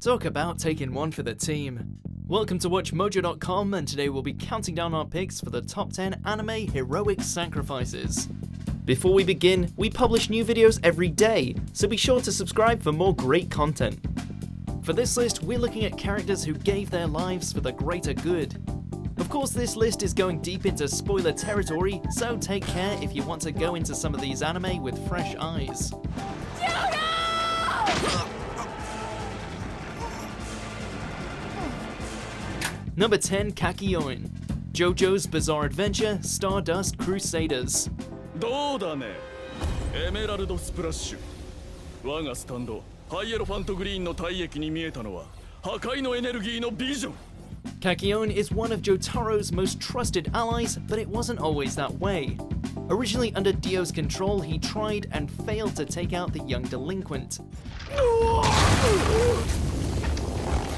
Talk about taking one for the team. Welcome to WatchMojo.com, and today we'll be counting down our picks for the top 10 anime heroic sacrifices. Before we begin, we publish new videos every day, so be sure to subscribe for more great content. For this list, we're looking at characters who gave their lives for the greater good. Of course, this list is going deep into spoiler territory, so take care if you want to go into some of these anime with fresh eyes. Number 10, Kakyoin. JoJo's Bizarre Adventure, Stardust Crusaders. どうだねエメラルドスプラッシュ我がスタンドハイエロファントグリーンの体液に見えたのは破壊のエネルギーのビジョン Kakyoin is one of Jotaro's most trusted allies, but it wasn't always that way. Originally under Dio's control, he tried and failed to take out the young delinquent.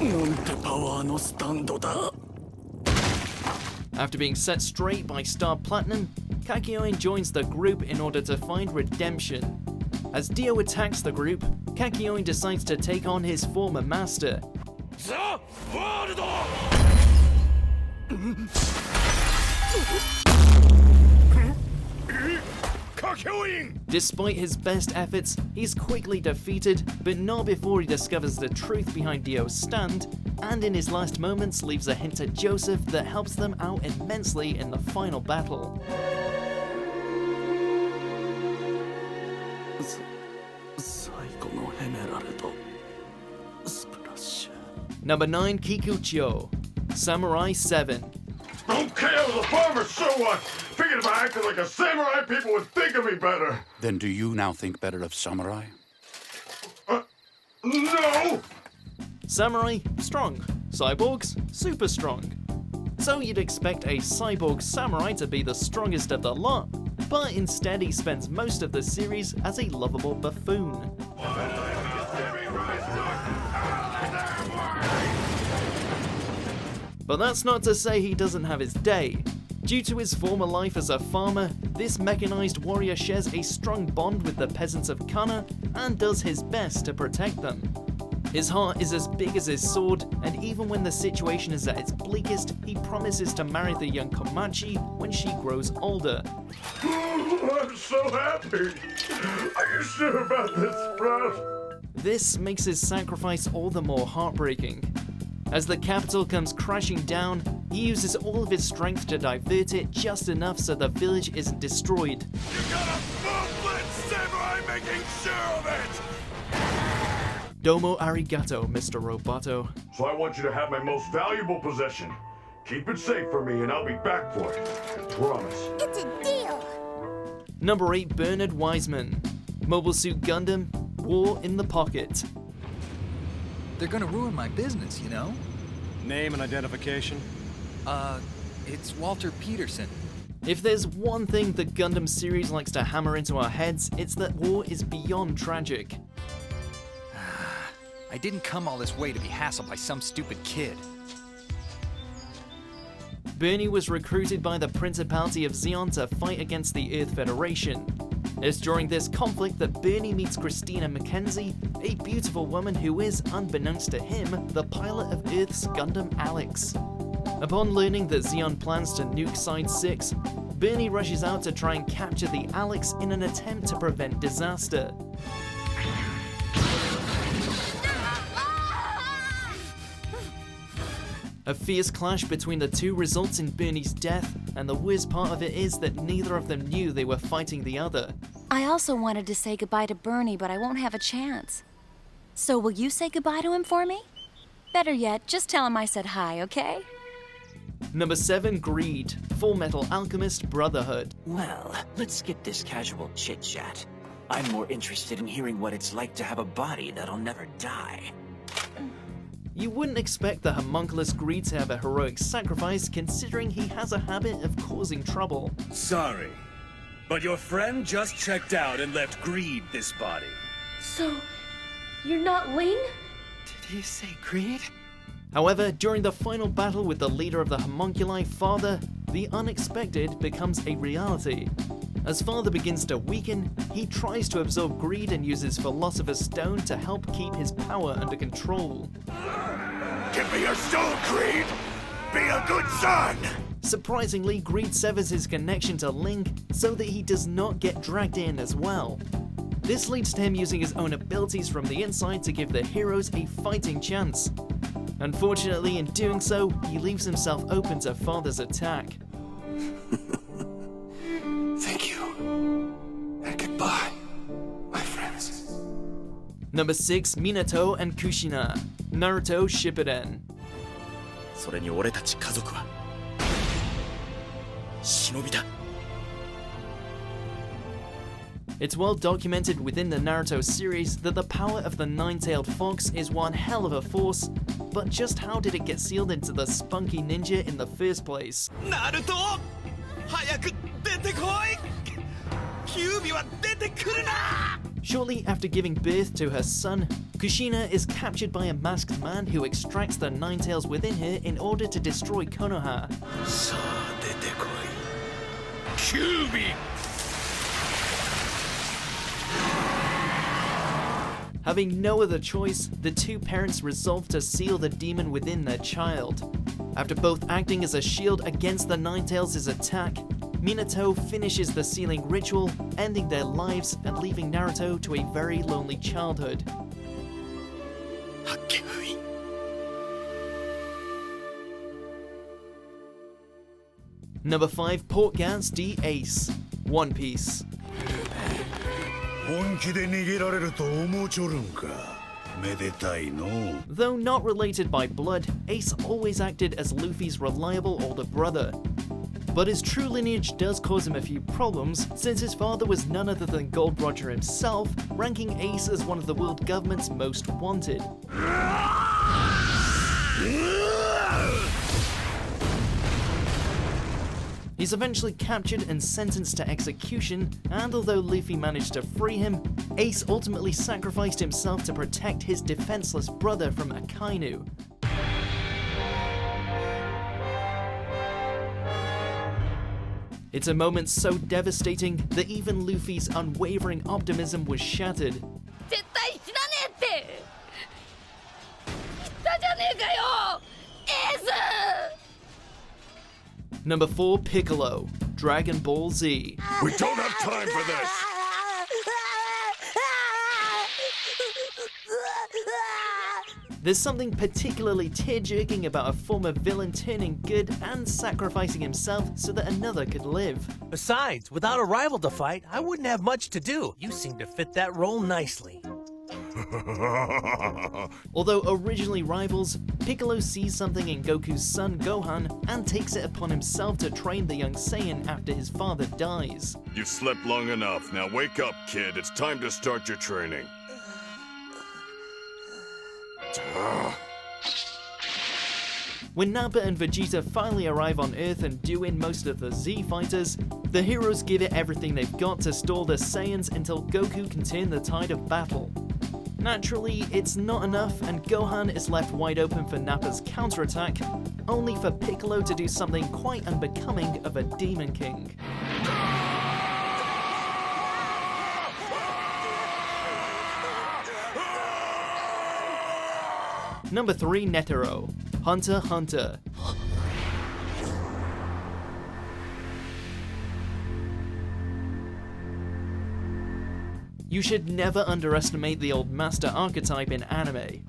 なんてパワーのスタンドだ After being set straight by Star Platinum, Kakyoin joins the group in order to find redemption. As Dio attacks the group, Kakyoin decides to take on his former master. The World! Kakyoin! Despite his best efforts, he's quickly defeated, but not before he discovers the truth behind Dio's stand, and in his last moments leaves a hint to Joseph that helps them out immensely in the final battle. Number 9, Kikuchiyo. Samurai 7. Okay, I was a farmer, so what? Figured if I acted like a samurai, people would think of me better. Then do you now think better of samurai? No! Samurai, strong. Cyborgs, super strong. So you'd expect a cyborg samurai to be the strongest of the lot, but instead he spends most of the series as a lovable buffoon. But that's not to say he doesn't have his day. Due to his former life as a farmer, this mechanized warrior shares a strong bond with the peasants of Kana and does his best to protect them. His heart is as big as his sword, and even when the situation is at its bleakest, he promises to marry the young Komachi when she grows older. I'm so happy. Are you sure about this, Sprout? This makes his sacrifice all the more heartbreaking. As the capital comes crashing down, he uses all of his strength to divert it just enough so the village isn't destroyed. You got a full-fledged samurai making sure of it! Domo arigato, Mr. Roboto. So I want you to have my most valuable possession. Keep it safe for me and I'll be back for it. I promise. It's a deal! Number 8, Bernard Wiseman. Mobile Suit Gundam, War in the Pocket. They're gonna ruin my business, you know? Name and identification? It's Walter Peterson. If there's one thing the Gundam series likes to hammer into our heads, it's that war is beyond tragic. I didn't come all this way to be hassled by some stupid kid. Bernie was recruited by the Principality of Zeon to fight against the Earth Federation. It's during this conflict that Bernie meets Christina Mackenzie, a beautiful woman who is, unbeknownst to him, the pilot of Earth's Gundam Alex. Upon learning that Zeon plans to nuke Side 6, Bernie rushes out to try and capture the Alex in an attempt to prevent disaster. A fierce clash between the two results in Bernie's death, and the worst part of it is that neither of them knew they were fighting the other. I also wanted to say goodbye to Bernie, but I won't have a chance. So will you say goodbye to him for me? Better yet, just tell him I said hi, okay? Number 7, Greed. Fullmetal Alchemist Brotherhood. Well, let's skip this casual chit-chat. I'm more interested in hearing what it's like to have a body that'll never die. You wouldn't expect the homunculus Greed to have a heroic sacrifice, considering he has a habit of causing trouble. Sorry, but your friend just checked out and left Greed this body. So, you're not Ling? Did he say greed? However, during the final battle with the leader of the homunculi, Father, the unexpected becomes a reality. As father begins to weaken, he tries to absorb greed and uses Philosopher's Stone to help keep his power under control. Give me your stone, Greed! Be a good son! Surprisingly, Greed severs his connection to Link so that he does not get dragged in as well. This leads to him using his own abilities from the inside to give the heroes a fighting chance. Unfortunately, in doing so, he leaves himself open to father's attack. Thank you. And goodbye, my friends. Number 6, Minato and Kushina, Naruto Shippuden. それに俺たち家族は忍びだ。 It's well documented within the Naruto series that the power of the nine-tailed fox is one hell of a force, but just how did it get sealed into the spunky ninja in the first place? ナルト、早く出てこい。キュービは出てくるな。 Shortly after giving birth to her son, Kushina is captured by a masked man who extracts the nine tails within her in order to destroy Konoha. さあ出てこい。キュービ。 Having no other choice, the two parents resolve to seal the demon within their child. After both acting as a shield against the Ninetales' attack, Minato finishes the sealing ritual, ending their lives and leaving Naruto to a very lonely childhood. Number 5, Portgas D Ace, One Piece. 本気で逃げられると思うちょるんか。めでたいの。 Though not related by blood, Ace always acted as Luffy's reliable older brother. But his true lineage does cause him a few problems, since his father was none other than Gold Roger himself, ranking Ace as one of the world government's most wanted. He's eventually captured and sentenced to execution, and although Luffy managed to free him, Ace ultimately sacrificed himself to protect his defenseless brother from Akainu. It's a moment so devastating that even Luffy's unwavering optimism was shattered. 絶対死なねえって言ったじゃねえかよエース Number 4, Piccolo, Dragon Ball Z. We don't have time for this! There's something particularly tear-jerking about a former villain turning good and sacrificing himself so that another could live. Besides, without a rival to fight, I wouldn't have much to do. You seem to fit that role nicely. Although originally rivals, Piccolo sees something in Goku's son Gohan and takes it upon himself to train the young Saiyan after his father dies. You've slept long enough. Now wake up, kid. It's time to start your training. When Nappa and Vegeta finally arrive on Earth and do in most of the Z fighters, the heroes give it everything they've got to stall the Saiyans until Goku can turn the tide of battle. Naturally, it's not enough, and Gohan is left wide open for Nappa's counterattack, only for Piccolo to do something quite unbecoming of a Demon King. Number 3, Netero, Hunter x Hunter. You should never underestimate the old master archetype in anime.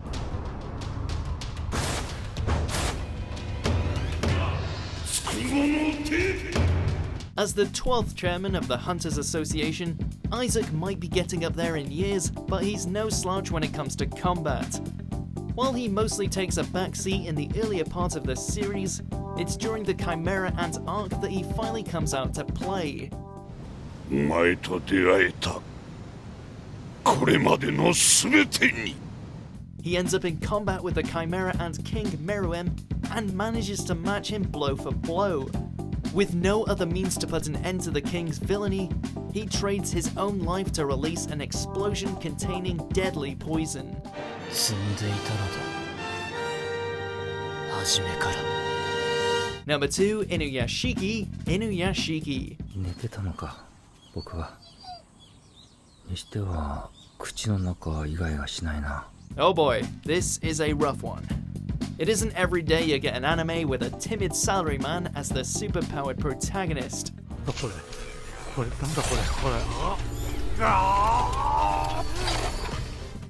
As the 12th chairman of the Hunters Association, Isaac might be getting up there in years, but he's no slouch when it comes to combat. While he mostly takes a backseat in the earlier part of the series, it's during the Chimera Ant arc that he finally comes out to play. お前と出会えた。これまでの全てに。 He ends up in combat with the Chimera Ant King Meruem and manages to match him blow for blow. With no other means to put an end to the king's villainy, he trades his own life to release an explosion containing deadly poison. 積んでいたのだ初めから Number 2, Inuyashiki. Inuyashiki. 寝てたのか、僕は。にしては、口の中イガイガしないな。Oh boy, this is a rough one. It isn't every day you get an anime with a timid salaryman as the superpowered protagonist.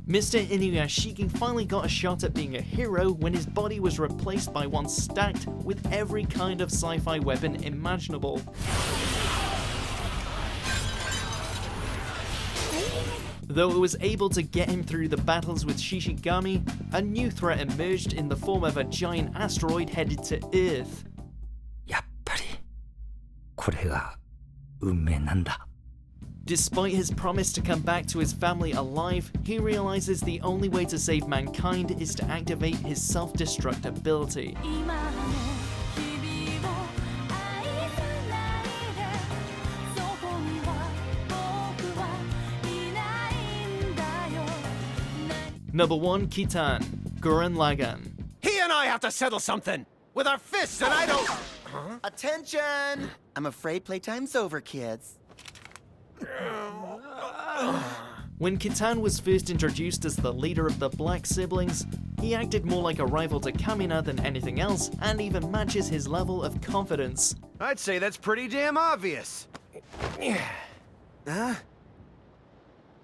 Mr. Inuyashiki finally got a shot at being a hero when his body was replaced by one stacked with every kind of sci-fi weapon imaginable. Though it was able to get him through the battles with Shishigami, a new threat emerged in the form of a giant asteroid headed to Earth. やっぱり、これが運命なんだ。Despite his promise to come back to his family alive, he realizes the only way to save mankind is to activate his self-destruct ability. Number 1, Kittan, Gurren Lagann. He and I have to settle something with our fists, and I don't. Attention! I'm afraid playtime's over, kids. When Kittan was first introduced as the leader of the Black siblings, he acted more like a rival to Kamina than anything else, and even matches his level of confidence. I'd say that's pretty damn obvious. Huh?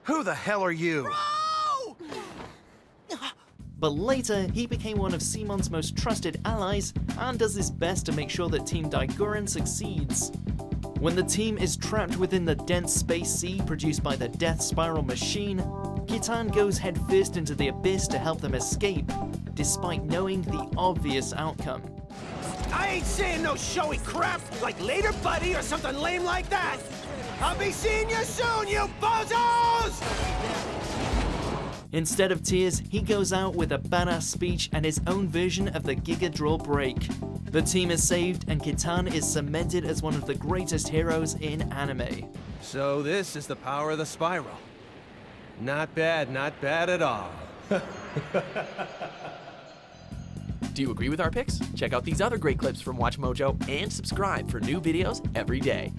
Who the hell are you? But later, he became one of Simon's most trusted allies and does his best to make sure that Team Daiguren succeeds. When the team is trapped within the dense space sea produced by the Death Spiral machine, Kittan goes headfirst into the abyss to help them escape, despite knowing the obvious outcome. I ain't saying no showy crap like later, buddy, or something lame like that. I'll be seeing you soon, you bozos! Instead of tears, he goes out with a badass speech and his own version of the Giga Draw break. The team is saved and Kittan is cemented as one of the greatest heroes in anime. So this is the power of the spiral. Not bad at all. Do you agree with our picks? Check out these other great clips from WatchMojo and subscribe for new videos every day.